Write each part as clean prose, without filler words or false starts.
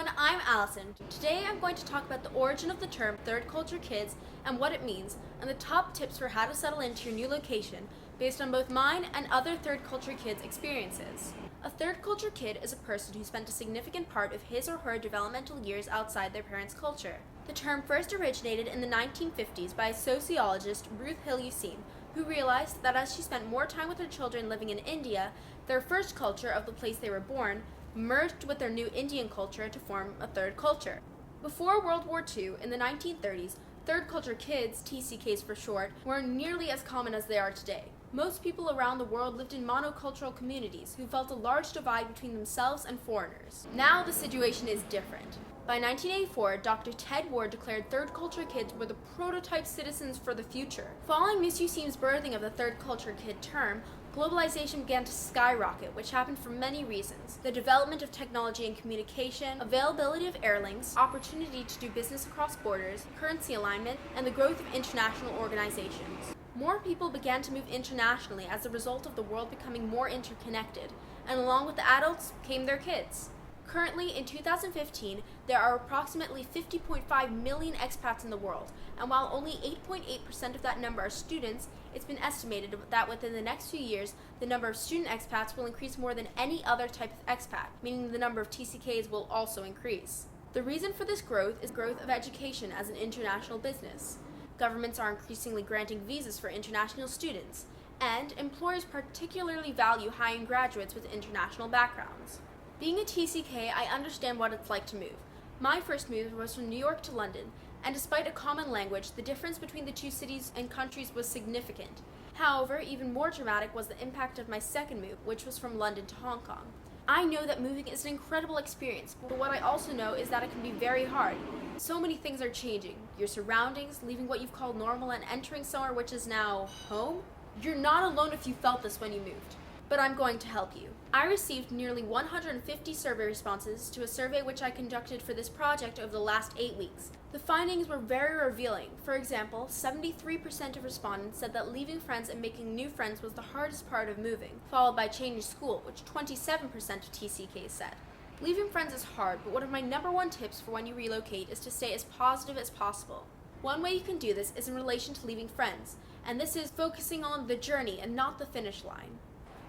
everyone, I'm Allison. Today I'm going to talk about the origin of the term third culture kids and what it means, and the top tips for how to settle into your new location based on both mine and other third culture kids' experiences. A third culture kid is a person who spent a significant part of his or her developmental years outside their parents' culture. The term first originated in the 1950s by sociologist Ruth Hill Usein, who realized that as she spent more time with her children living in India, their first culture of the place they were born merged with their new Indian culture to form a third culture. Before World War II, in the 1930s, third culture kids, TCKs for short, weren't nearly as common as they are today. Most people around the world lived in monocultural communities who felt a large divide between themselves and foreigners. Now the situation is different. By 1984, Dr. Ted Ward declared third culture kids were the prototype citizens for the future. Following Miss Usein's birthing of the third culture kid term, globalization began to skyrocket, which happened for many reasons. The development of technology and communication, availability of air links, opportunity to do business across borders, currency alignment, and the growth of international organizations. More people began to move internationally as a result of the world becoming more interconnected, and along with the adults came their kids. Currently, in 2015, there are approximately 50.5 million expats in the world, and while only 8.8% of that number are students, it's been estimated that within the next few years, the number of student expats will increase more than any other type of expat, meaning the number of TCKs will also increase. The reason for this growth is growth of education as an international business. Governments are increasingly granting visas for international students, and employers particularly value high-end graduates with international backgrounds. Being a TCK, I understand what it's like to move. My first move was from New York to London, and despite a common language, the difference between the two cities and countries was significant. However, even more dramatic was the impact of my second move, which was from London to Hong Kong. I know that moving is an incredible experience, but what I also know is that it can be very hard. So many things are changing. Your surroundings, leaving what you've called normal and entering somewhere which is now home. You're not alone if you felt this when you moved, but I'm going to help you. I received nearly 150 survey responses to a survey which I conducted for this project over the last 8 weeks. The findings were very revealing. For example, 73% of respondents said that leaving friends and making new friends was the hardest part of moving, followed by changing school, which 27% of TCKs said. Leaving friends is hard, but one of my number one tips for when you relocate is to stay as positive as possible. One way you can do this is in relation to leaving friends, and this is focusing on the journey and not the finish line.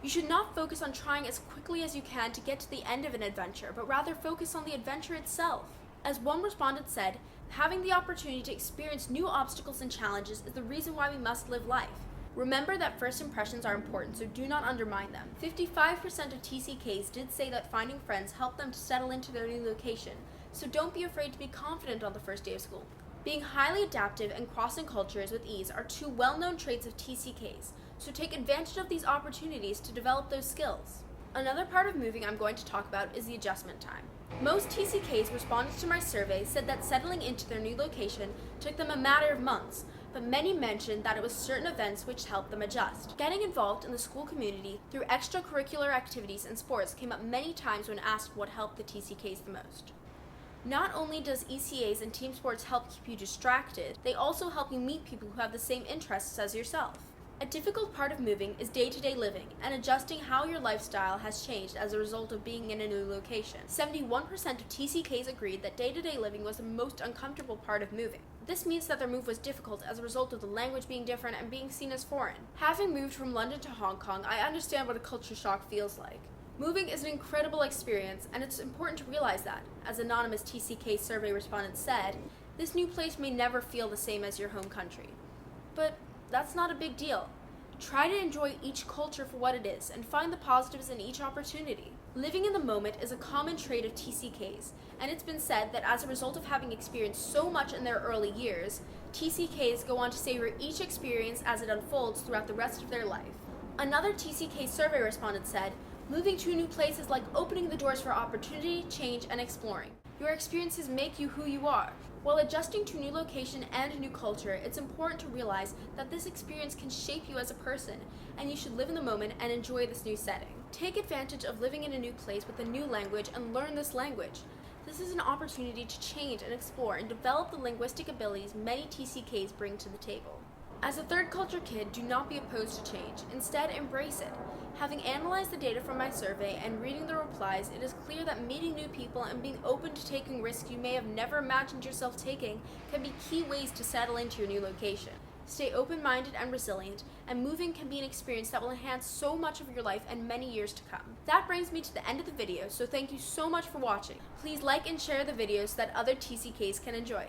You should not focus on trying as quickly as you can to get to the end of an adventure, but rather focus on the adventure itself. As one respondent said, having the opportunity to experience new obstacles and challenges is the reason why we must live life. Remember that first impressions are important, so do not undermine them. 55% of TCKs did say that finding friends helped them to settle into their new location, so don't be afraid to be confident on the first day of school. Being highly adaptive and crossing cultures with ease are two well-known traits of TCKs, so take advantage of these opportunities to develop those skills. Another part of moving I'm going to talk about is the adjustment time. Most TCKs responded to my survey said that settling into their new location took them a matter of months, but many mentioned that it was certain events which helped them adjust. Getting involved in the school community through extracurricular activities and sports came up many times when asked what helped the TCKs the most. Not only does ECAs and team sports help keep you distracted, they also help you meet people who have the same interests as yourself. A difficult part of moving is day-to-day living and adjusting how your lifestyle has changed as a result of being in a new location. 71% of TCKs agreed that day-to-day living was the most uncomfortable part of moving. This means that their move was difficult as a result of the language being different and being seen as foreign. Having moved from London to Hong Kong, I understand what a culture shock feels like. Moving is an incredible experience, and it's important to realize that, as anonymous TCK survey respondents said, this new place may never feel the same as your home country. But that's not a big deal. Try to enjoy each culture for what it is and find the positives in each opportunity. Living in the moment is a common trait of TCKs, and it's been said that as a result of having experienced so much in their early years, TCKs go on to savor each experience as it unfolds throughout the rest of their life. Another TCK survey respondent said, moving to a new place is like opening the doors for opportunity, change, and exploring. Your experiences make you who you are. While adjusting to a new location and a new culture, it's important to realize that this experience can shape you as a person, and you should live in the moment and enjoy this new setting. Take advantage of living in a new place with a new language and learn this language. This is an opportunity to change and explore and develop the linguistic abilities many TCKs bring to the table. As a third culture kid, do not be opposed to change. Instead, embrace it. Having analyzed the data from my survey and reading the replies, it is clear that meeting new people and being open to taking risks you may have never imagined yourself taking can be key ways to settle into your new location. Stay open-minded and resilient, and moving can be an experience that will enhance so much of your life and many years to come. That brings me to the end of the video, so thank you so much for watching. Please like and share the video so that other TCKs can enjoy.